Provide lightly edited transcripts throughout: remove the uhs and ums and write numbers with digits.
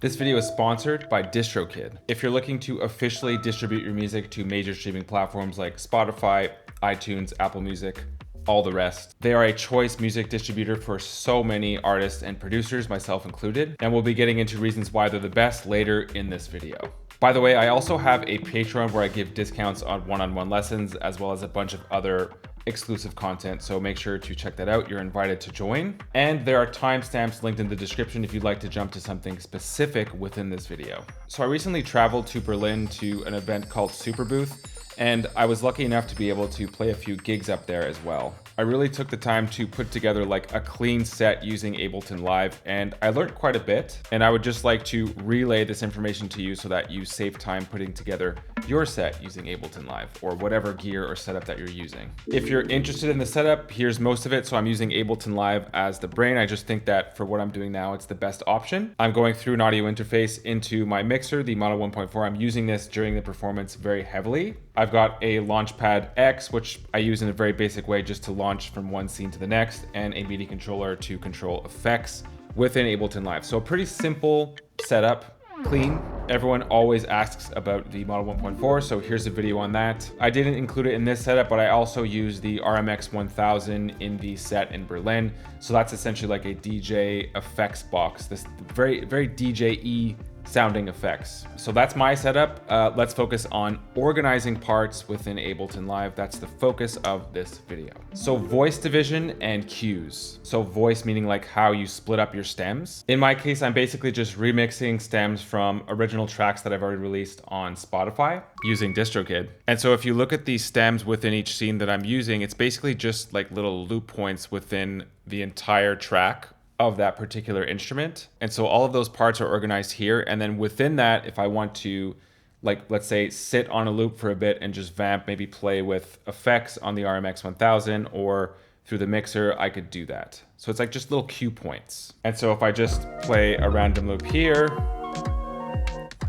This video is sponsored by DistroKid. If you're looking to officially distribute your music to major streaming platforms like Spotify, iTunes, Apple Music, all the rest, they are a choice music distributor for so many artists and producers, myself included, and we'll be getting into reasons why they're the best later in this video. By the way, I also have a Patreon where I give discounts on one-on-one lessons as well as a bunch of other exclusive content, so make sure to check that out. You're invited to join. And there are timestamps linked in the description if you'd like to jump to something specific within this video. So I recently traveled to Berlin to an event called Superbooth, and I was lucky enough to be able to play a few gigs up there as well. I really took the time to put together like a clean set using Ableton Live, and I learned quite a bit, and I would just like to relay this information to you so that you save time putting together your set using Ableton Live or whatever gear or setup that you're using. If you're interested in the setup, here's most of it. So I'm using Ableton Live as the brain. I just think that for what I'm doing now, it's the best option. I'm going through an audio interface into my mixer, the Model 1.4. I'm using this during the performance very heavily. I've got a Launchpad X, which I use in a very basic way just to launch from one scene to the next, and a Midi controller to control effects within Ableton Live. So a pretty simple setup. Clean. Everyone always asks about the Model 1.4, so here's a video on that. I didn't include it in this setup, but I also use the RMX 1000 in the set in Berlin. So that's essentially like a DJ effects box, this very DJ-y sounding effects. So that's my setup. Let's focus on organizing parts within Ableton Live. That's the focus of this video. So voice division and cues. So voice meaning like how you split up your stems. In my case, I'm basically just remixing stems from original tracks that I've already released on Spotify using DistroKid. And so if you look at these stems within each scene that I'm using, it's basically just like little loop points within the entire track of that particular instrument. And so all of those parts are organized here. And then within that, if I want to, like, let's say, sit on a loop for a bit and just vamp, maybe play with effects on the RMX 1000 or through the mixer, I could do that. So it's like just little cue points. And so if I just play a random loop here,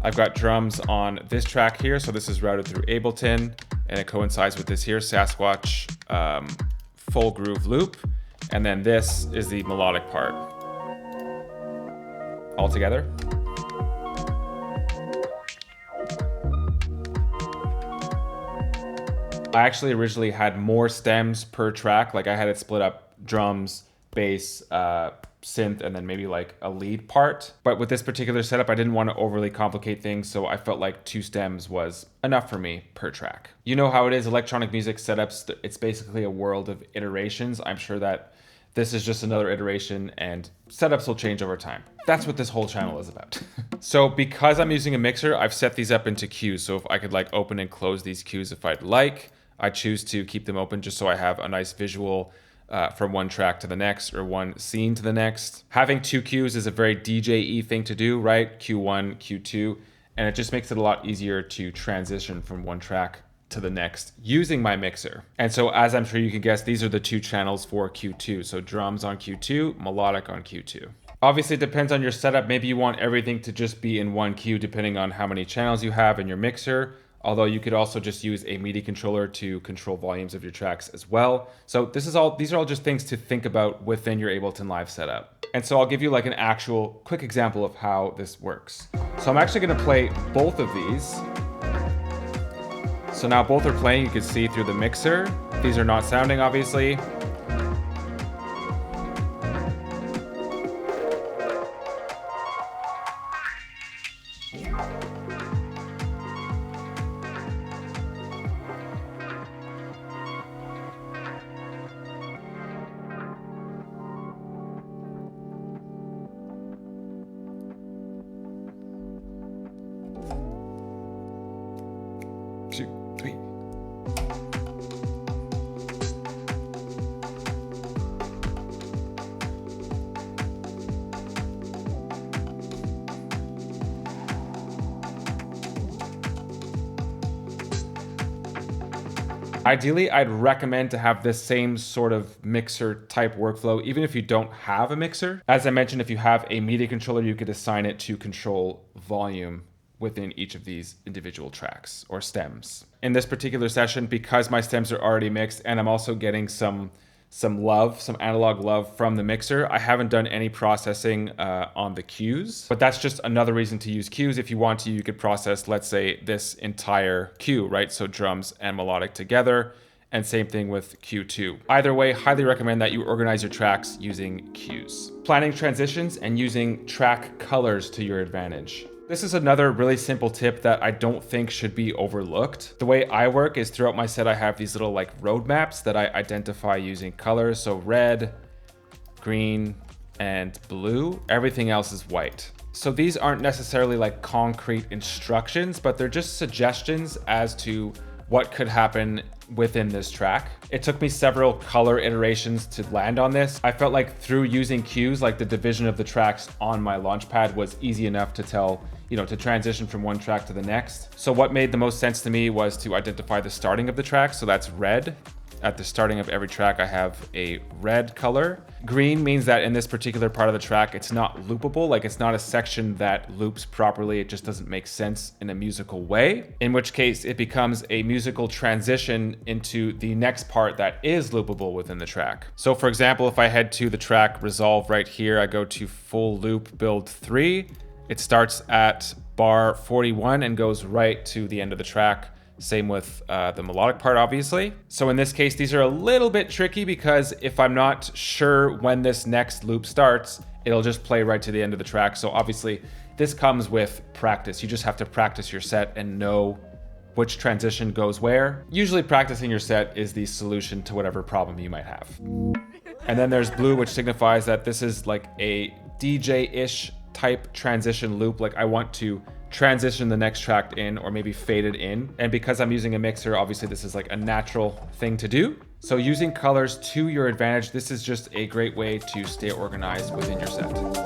I've got drums on this track here. So this is routed through Ableton and it coincides with this here, Sasquatch full groove loop. And then this is the melodic part. All together. I actually originally had more stems per track. Like I had it split up drums, bass, synth, and then maybe like a lead part. But with this particular setup, I didn't want to overly complicate things. So I felt like 2 stems was enough for me per track. You know how it is, electronic music setups, it's basically a world of iterations. I'm sure that this is just another iteration and setups will change over time. That's what this whole channel is about. So because I'm using a mixer, I've set these up into queues. So if I could like open and close these queues if I'd like, I choose to keep them open just so I have a nice visual from one track to the next or one scene to the next. Having 2 queues is a very DJ-y thing to do, right? Q1, Q2, and it just makes it a lot easier to transition from one track to the next using my mixer. And so as I'm sure you can guess, these are the 2 channels for Q2. So drums on Q2, melodic on Q2. Obviously it depends on your setup. Maybe you want everything to just be in one queue depending on how many channels you have in your mixer. Although you could also just use a Midi controller to control volumes of your tracks as well. So these are all just things to think about within your Ableton Live setup. And so I'll give you like an actual quick example of how this works. So I'm actually gonna play both of these. So now both are playing, you can see through the mixer. These are not sounding, obviously. Ideally, I'd recommend to have this same sort of mixer type workflow, even if you don't have a mixer. As I mentioned, if you have a Midi controller, you could assign it to control volume within each of these individual tracks or stems. In this particular session, because my stems are already mixed and I'm also getting some some love, some analog love from the mixer. I haven't done any processing on the cues, but that's just another reason to use cues. If you want to, you could process, let's say, this entire cue, right? So drums and melodic together, and same thing with Q2. Either way, highly recommend that you organize your tracks using cues. Planning transitions and using track colors to your advantage. This is another really simple tip that I don't think should be overlooked. The way I work is throughout my set, I have these little like roadmaps that I identify using colors. So red, green, and blue. Everything else is white. So these aren't necessarily like concrete instructions, but they're just suggestions as to what could happen within this track. It took me several color iterations to land on this. I felt like through using cues, like the division of the tracks on my Launchpad was easy enough to tell, to transition from one track to the next. So what made the most sense to me was to identify the starting of the track. So that's red. At the starting of every track, I have a red color. Green means that in this particular part of the track, it's not loopable. Like it's not a section that loops properly. It just doesn't make sense in a musical way, in which case it becomes a musical transition into the next part that is loopable within the track. So for example, if I head to the track Resolve right here, I go to full loop build 3. It starts at bar 41 and goes right to the end of the track. Same with the melodic part, obviously. So in this case, these are a little bit tricky because if I'm not sure when this next loop starts, it'll just play right to the end of the track. So obviously this comes with practice. You just have to practice your set and know which transition goes where. Usually practicing your set is the solution to whatever problem you might have. And then there's blue, which signifies that this is like a DJ-ish type transition loop. Like I want to transition the next track in or maybe fade it in. And because I'm using a mixer, obviously this is like a natural thing to do. So using colors to your advantage, this is just a great way to stay organized within your set.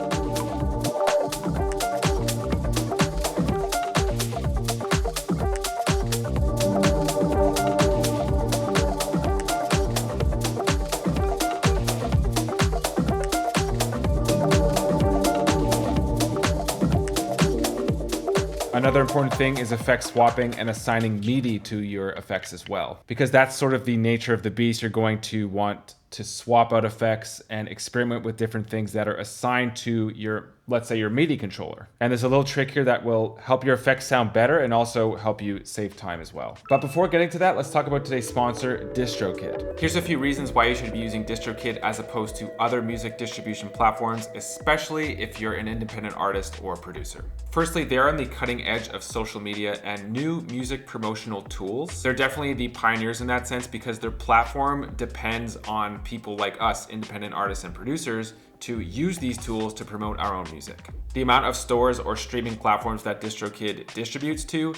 Another important thing is effect swapping and assigning Midi to your effects as well, because that's sort of the nature of the beast. You're going to want to swap out effects and experiment with different things that are assigned to your, let's say, your Midi controller. And there's a little trick here that will help your effects sound better and also help you save time as well. But before getting to that, let's talk about today's sponsor, DistroKid. Here's a few reasons why you should be using DistroKid as opposed to other music distribution platforms, especially if you're an independent artist or producer. Firstly, they're on the cutting edge of social media and new music promotional tools. They're definitely the pioneers in that sense because their platform depends on people like us, independent artists and producers, to use these tools to promote our own music. The amount of stores or streaming platforms that DistroKid distributes to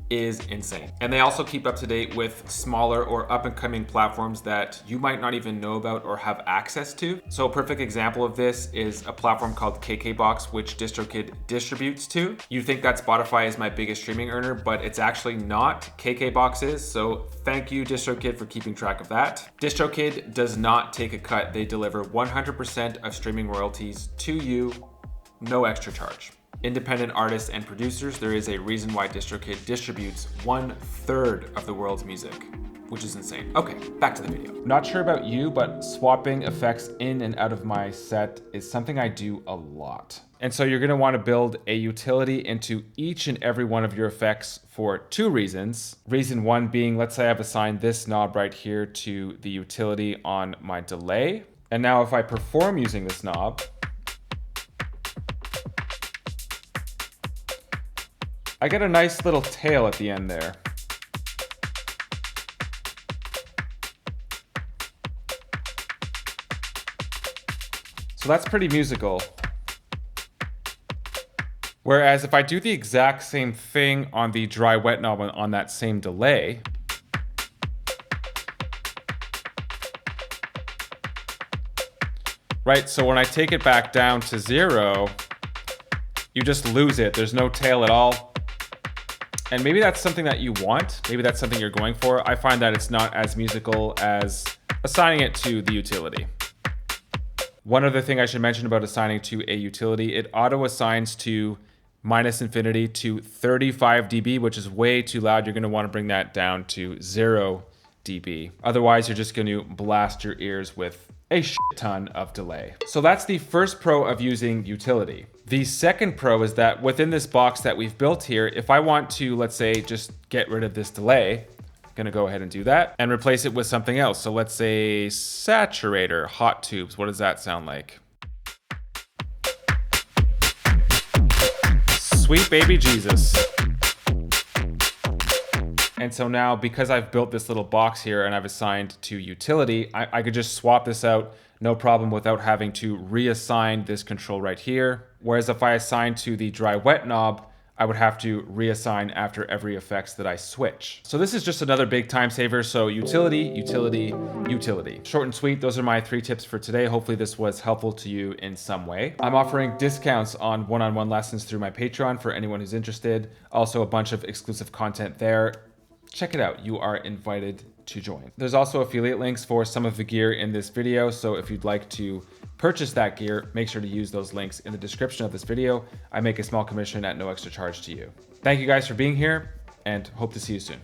is insane. And they also keep up to date with smaller or up and coming platforms that you might not even know about or have access to. So a perfect example of this is a platform called KKBox, which DistroKid distributes to. You think that Spotify is my biggest streaming earner, but it's actually not. KKBox is, so thank you DistroKid for keeping track of that. DistroKid does not take a cut. They deliver 100% of streaming royalties to you, no extra charge. Independent artists and producers, there is a reason why DistroKid distributes 1/3 of the world's music, which is insane. Okay, back to the video. Not sure about you, but swapping effects in and out of my set is something I do a lot. And so you're gonna wanna build a utility into each and every one of your effects for 2 reasons. Reason 1 being, let's say I've assigned this knob right here to the utility on my delay. And now if I perform using this knob, I get a nice little tail at the end there. So that's pretty musical. Whereas if I do the exact same thing on the dry wet knob on that same delay, right? So when I take it back down to 0, you just lose it. There's no tail at all. And maybe that's something that you want. Maybe that's something you're going for. I find that it's not as musical as assigning it to the utility. One other thing I should mention about assigning to a utility, it auto assigns to -infinity to 35 dB, which is way too loud. You're gonna wanna bring that down to 0 dB. Otherwise, you're just going to blast your ears with a shit ton of delay. So that's the first pro of using utility. The second pro is that within this box that we've built here, if I want to, let's say, just get rid of this delay, I'm gonna go ahead and do that and replace it with something else. So let's say saturator, hot tubes. What does that sound like? Sweet baby Jesus. And so now, because I've built this little box here and I've assigned to utility, I could just swap this out, no problem, without having to reassign this control right here. Whereas if I assign to the dry wet knob, I would have to reassign after every effects that I switch. So this is just another big time saver. So utility, utility, utility. Short and sweet, those are my 3 tips for today. Hopefully this was helpful to you in some way. I'm offering discounts on one-on-one lessons through my Patreon for anyone who's interested. Also a bunch of exclusive content there. Check it out, you are invited to join. There's also affiliate links for some of the gear in this video, so if you'd like to purchase that gear, make sure to use those links in the description of this video. I make a small commission at no extra charge to you. Thank you guys for being here, and hope to see you soon.